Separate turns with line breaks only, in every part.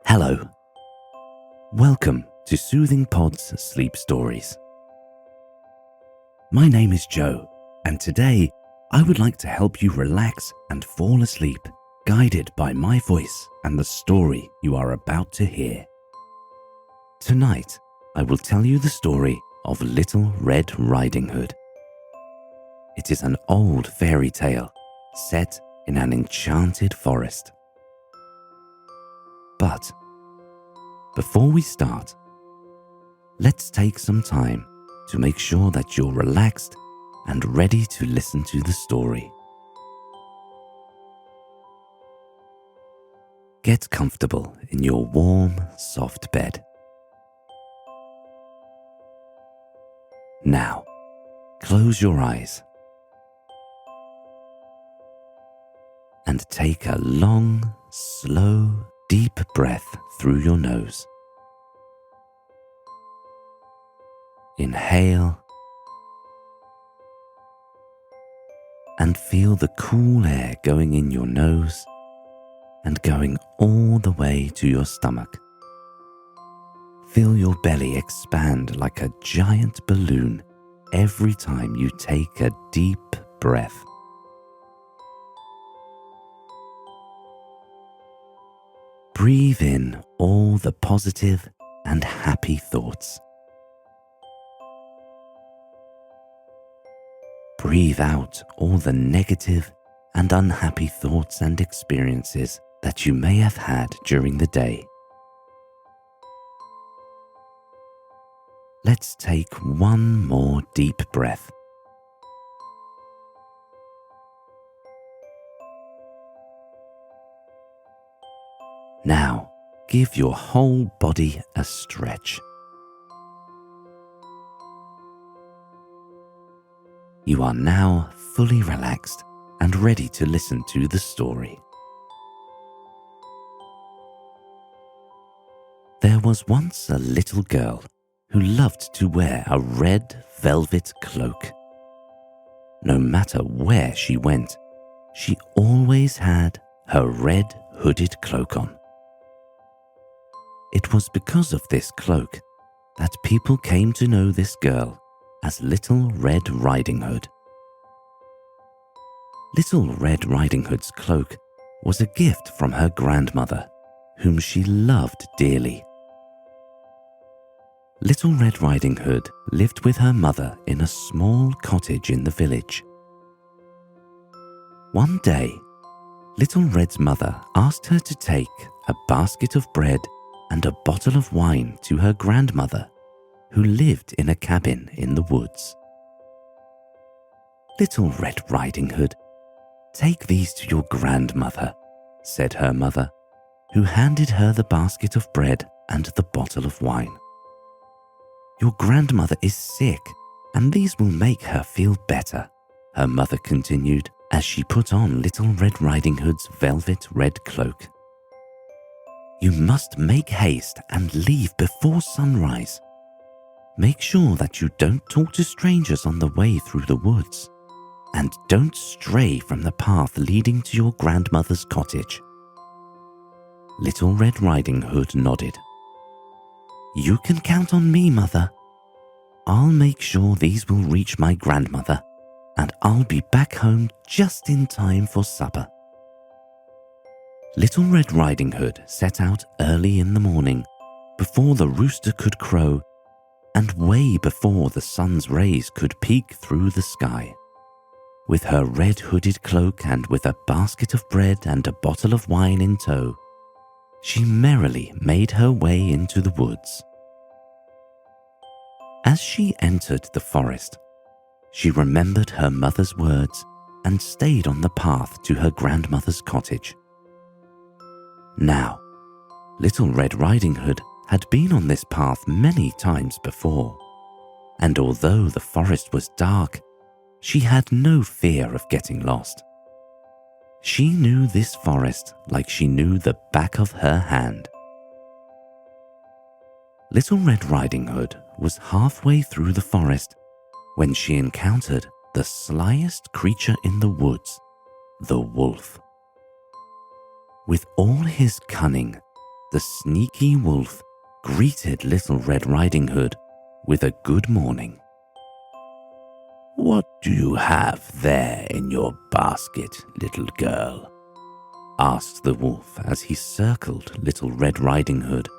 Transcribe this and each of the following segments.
Hello. Welcome to Soothing Pod's Sleep Stories. My name is Joe, and today I would like to help you relax and fall asleep, guided by my voice and the story you are about to hear. Tonight, I will tell you the story of Little Red Riding Hood. It is an old fairy tale set in an enchanted forest. But before we start, let's take some time to make sure that you're relaxed and ready to listen to the story. Get comfortable in your warm, soft bed. Now, close your eyes and take a long, slow, deep breath through your nose. Inhale and feel the cool air going in your nose and going all the way to your stomach. Feel your belly expand like a giant balloon every time you take a deep breath. Breathe in all the positive and happy thoughts. Breathe out all the negative and unhappy thoughts and experiences that you may have had during the day. Let's take one more deep breath. Now, give your whole body a stretch. You are now fully relaxed and ready to listen to the story. There was once a little girl who loved to wear a red velvet cloak. No matter where she went, she always had her red hooded cloak on. It was because of this cloak that people came to know this girl as Little Red Riding Hood. Little Red Riding Hood's cloak was a gift from her grandmother, whom she loved dearly. Little Red Riding Hood lived with her mother in a small cottage in the village. One day, Little Red's mother asked her to take a basket of bread and a bottle of wine to her grandmother, who lived in a cabin in the woods. Little Red Riding Hood, take these to your grandmother, said her mother, who handed her the basket of bread and the bottle of wine. Your grandmother is sick, and these will make her feel better, her mother continued as she put on Little Red Riding Hood's velvet red cloak. You must make haste and leave before sunrise. Make sure that you don't talk to strangers on the way through the woods, and don't stray from the path leading to your grandmother's cottage. Little Red Riding Hood nodded. You can count on me, Mother. I'll make sure these will reach my grandmother, and I'll be back home just in time for supper. Little Red Riding Hood set out early in the morning, before the rooster could crow, and way before the sun's rays could peek through the sky. With her red hooded cloak and with a basket of bread and a bottle of wine in tow, she merrily made her way into the woods. As she entered the forest, she remembered her mother's words and stayed on the path to her grandmother's cottage. Now, Little Red Riding Hood had been on this path many times before, and although the forest was dark, she had no fear of getting lost. She knew this forest like she knew the back of her hand. Little Red Riding Hood was halfway through the forest when she encountered the slyest creature in the woods, the wolf. With all his cunning, the sneaky wolf greeted Little Red Riding Hood with a good morning. "What do you have there in your basket, little girl?" asked the wolf as he circled Little Red Riding Hood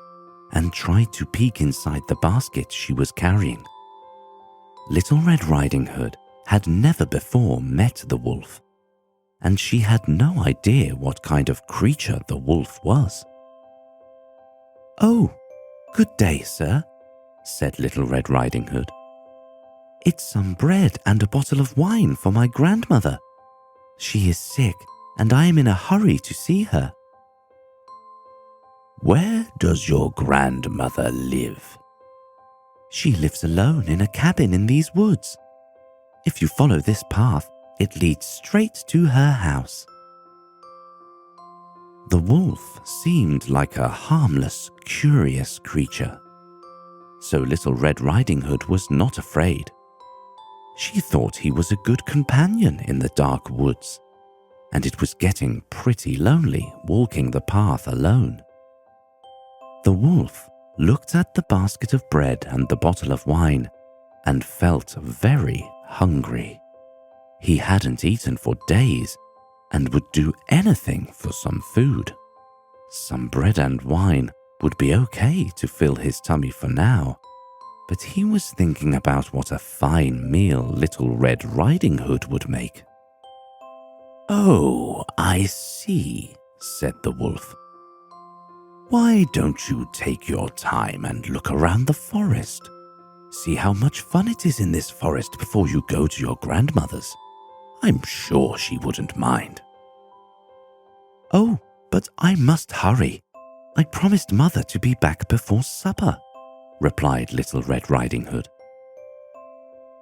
and tried to peek inside the basket she was carrying. Little Red Riding Hood had never before met the wolf, and she had no idea what kind of creature the wolf was. "Oh, good day, sir," said Little Red Riding Hood. "It's some bread and a bottle of wine for my grandmother. She is sick, and I am in a hurry to see her."
"Where does your grandmother live?"
"She lives alone in a cabin in these woods. If you follow this path, it leads straight to her house." The wolf seemed like a harmless, curious creature, so Little Red Riding Hood was not afraid. She thought he was a good companion in the dark woods, and it was getting pretty lonely walking the path alone. The wolf looked at the basket of bread and the bottle of wine and felt very hungry. He hadn't eaten for days and would do anything for some food. Some bread and wine would be okay to fill his tummy for now, but he was thinking about what a fine meal Little Red Riding Hood would make.
"Oh, I see," said the wolf. "Why don't you take your time and look around the forest? See how much fun it is in this forest before you go to your grandmother's. I'm sure she wouldn't mind."
"Oh, but I must hurry. I promised Mother to be back before supper," replied Little Red Riding Hood.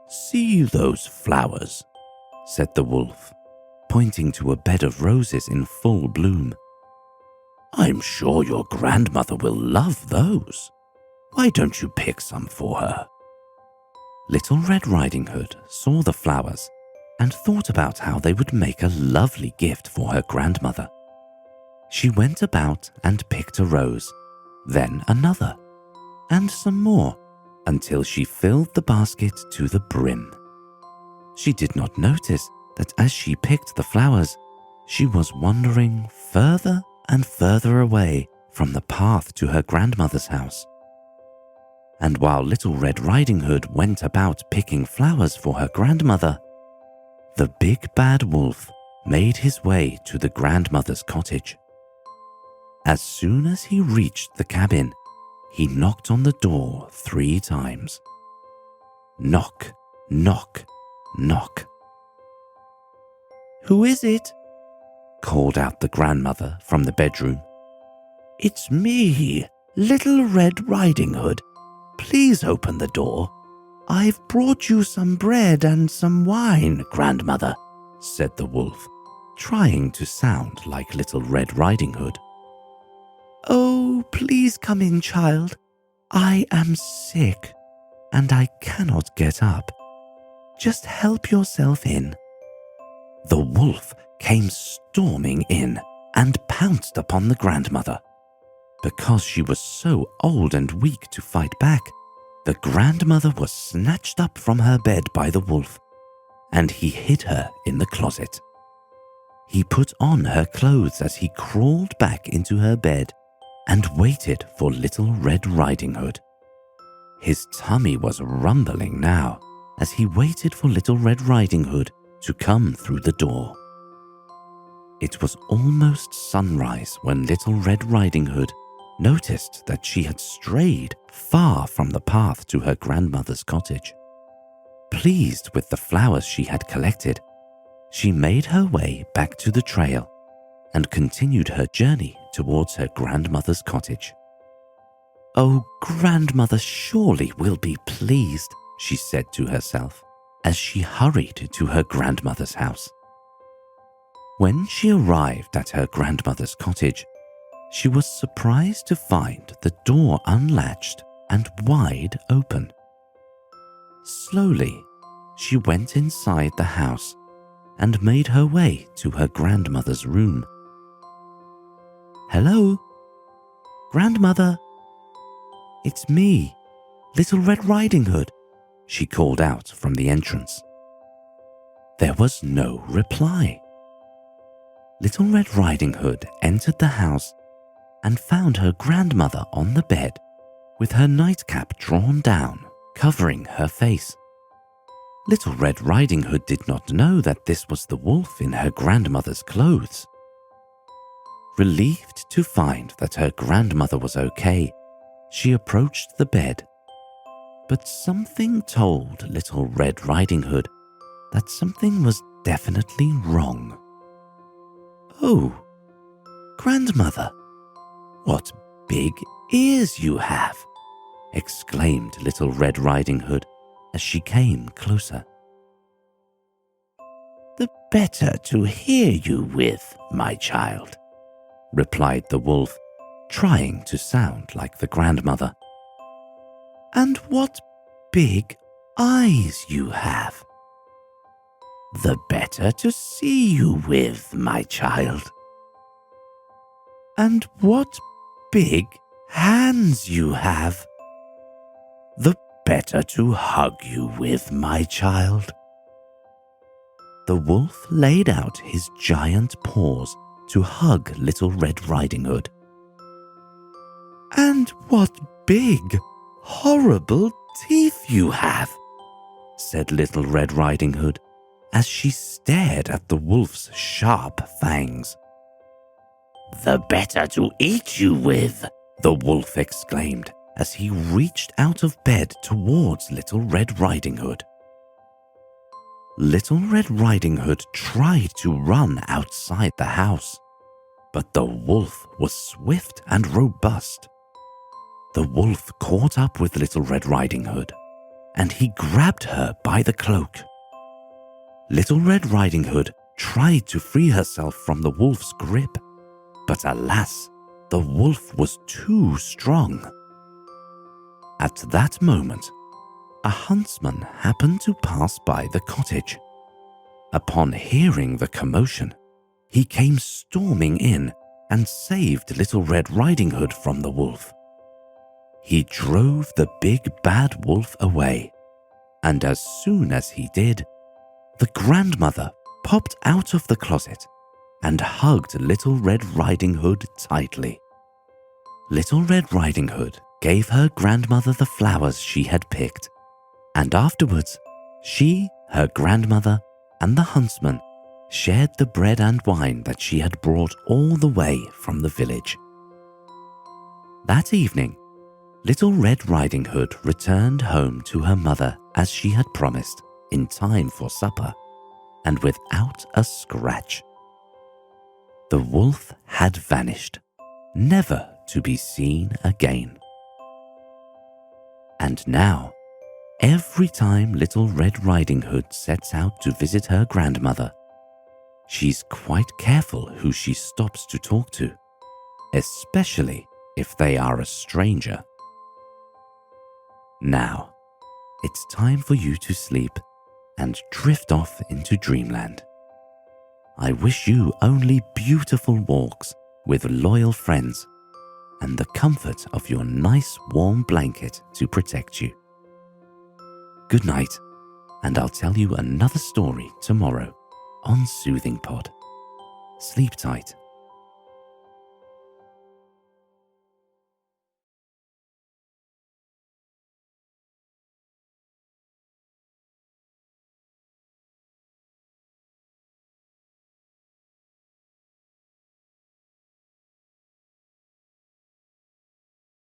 "See those flowers?"
said the wolf, pointing to a bed of roses in full bloom.
"I'm sure your grandmother will love those. Why don't you pick some for her?"
Little Red Riding Hood saw the flowers and thought about how they would make a lovely gift for her grandmother. She went about and picked a rose, then another, and some more, until she filled the basket to the brim. She did not notice that as she picked the flowers, she was wandering further and further away from the path to her grandmother's house. And while Little Red Riding Hood went about picking flowers for her grandmother, the big bad wolf made his way to the grandmother's cottage. As soon as he reached the cabin, he knocked on the door 3 times. Knock, knock, knock.
"Who is it?"
called out the grandmother from the bedroom.
"It's me, Little Red Riding Hood. Please open the door. I've brought you some bread and some wine, grandmother," said the wolf,
trying to sound like Little Red Riding Hood.
"Oh, please come in, child. I am sick, and I cannot get up. Just help yourself in."
The wolf came storming in and pounced upon the grandmother. Because she was so old and weak to fight back, the grandmother was snatched up from her bed by the wolf, and he hid her in the closet. He put on her clothes as he crawled back into her bed and waited for Little Red Riding Hood. His tummy was rumbling now as he waited for Little Red Riding Hood to come through the door. It was almost sunrise when Little Red Riding Hood noticed that she had strayed far from the path to her grandmother's cottage. Pleased with the flowers she had collected, she made her way back to the trail and continued her journey towards her grandmother's cottage. "Oh, grandmother surely will be pleased," she said to herself as she hurried to her grandmother's house. When she arrived at her grandmother's cottage, she was surprised to find the door unlatched and wide open. Slowly, she went inside the house and made her way to her grandmother's room. "Hello,"
Grandmother! It's me, Little Red Riding Hood, she called out from the entrance. There was no reply. Little Red Riding Hood entered the house and found her grandmother on the bed with her nightcap drawn down, covering her face. Little Red Riding Hood did not know that this was the wolf in her grandmother's clothes. Relieved to find that her grandmother was okay, she approached the bed. But something told Little Red Riding Hood that something was definitely wrong. Oh, Grandmother, what big ears you have! Exclaimed Little Red Riding Hood as she came closer. The better to hear you with, my child, replied the wolf, trying to sound like the grandmother. And what big eyes you have! The better to see you with, my child. And what big hands you have! The better to hug you with, my child. The wolf laid out his giant paws to hug Little Red Riding Hood. And what big, horrible teeth you have, said Little Red Riding Hood as she stared at the wolf's sharp fangs. The better to eat you with, the wolf exclaimed as he reached out of bed towards Little Red Riding Hood. Little Red Riding Hood tried to run outside the house, but the wolf was swift and robust. The wolf caught up with Little Red Riding Hood, and he grabbed her by the cloak. Little Red Riding Hood tried to free herself from the wolf's grip, but alas, the wolf was too strong. At that moment, a huntsman happened to pass by the cottage. Upon hearing the commotion, he came storming in and saved Little Red Riding Hood from the wolf. He drove the big bad wolf away, and as soon as he did, the grandmother popped out of the closet and hugged Little Red Riding Hood tightly. Little Red Riding Hood gave her grandmother the flowers she had picked, and afterwards she, her grandmother, and the huntsman shared the bread and wine that she had brought all the way from the village. That evening, Little Red Riding Hood returned home to her mother as she had promised, in time for supper, and without a scratch. The wolf had vanished, never to be seen again. And now, every time Little Red Riding Hood sets out to visit her grandmother, she's quite careful who she stops to talk to, especially if they are a stranger. Now, it's time for you to sleep and drift off into dreamland. I wish you only beautiful walks with loyal friends and the comfort of your nice warm blanket to protect you. Good night, and I'll tell you another story tomorrow on Soothing Pod. Sleep tight.